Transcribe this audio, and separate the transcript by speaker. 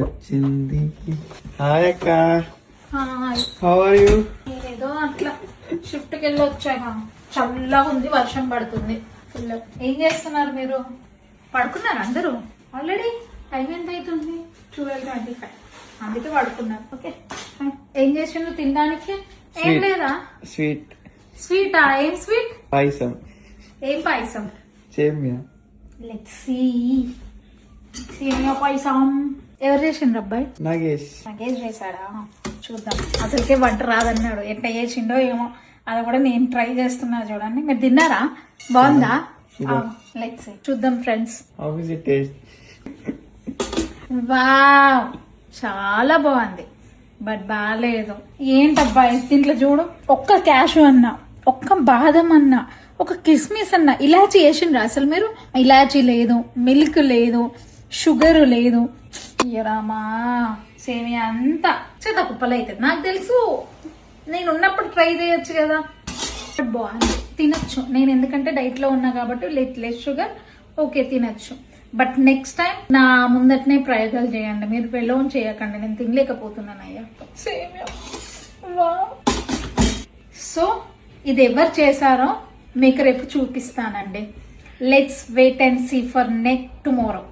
Speaker 1: వచ్చింది. హాయ్ అక్క,
Speaker 2: hi.
Speaker 1: How are you?
Speaker 2: ఏదో అట్లా షిఫ్ట్ కి వెళ్ళి వచ్చాక చల్లగా ఉంది, వర్షం పడుతుంది ఫుల్. ఏం చేస్తున్నారు మీరు? పడుకున్నారు అందరూ? ఆల్రెడీ టైం ఎంత అవుతుంది? 12:25. అందుకే పడుకున్నారు. ఓకే, ఏం చేసిండ్రు తినడానికి? ఏం లేదా?
Speaker 1: స్వీట్.
Speaker 2: స్వీటా? ఏం స్వీట్?
Speaker 1: పాయసం.
Speaker 2: ఏం పాయసం?
Speaker 1: సేమియా.
Speaker 2: Let's see. సేమియా పాయసం ఎవరు చేసిండ్రు అబ్బాయి?
Speaker 1: నాగేష్.
Speaker 2: నగేష్ చేశాడా? చూద్దాం. అసలుకే వంట రాదన్నాడు, ఎట్లా చేసిండో ఏమో. అది కూడా నేను ట్రై చేస్తున్నా, చూడండి. మీరు తిన్నారా? బాగుందా? లెట్స్ సీ, చూద్దాం friends.
Speaker 1: How is it taste?
Speaker 2: Wow, చాలా బాగుంది. బట్ బాగాలేదు. ఏంటబ్బా దీంట్లో చూడు, ఒక్క క్యాషు అన్నా, ఒక్క బాదం అన్నా, ఒక కిస్మిస్ అన్నా, ఇలాచీ వేసిండ్రా అసలు మీరు? ఇలాచీ లేదు, మిల్క్ లేదు, షుగర్ లేదు. రామా, సేమియా అంతా చేత కుప్పలు అవుతుంది. నాకు తెలుసు, నేను ఉన్నప్పుడు ట్రై చేయొచ్చు కదా. బాగుంది, తినచ్చు నేను, ఎందుకంటే డైట్ లో ఉన్నా కాబట్టి లెస్ షుగర్. ఓకే, తినచ్చు. బట్ నెక్స్ట్ టైం నా ముందటనే ప్రయోగాలు చేయండి, మీరు వెళ్ళవని చేయకండి. నేను తినలేకపోతున్నాను అయ్యా సేమియా. సో ఇది ఎవరు చేశారో మీకు రేపు చూపిస్తానండి. Let's wait and see for next tomorrow.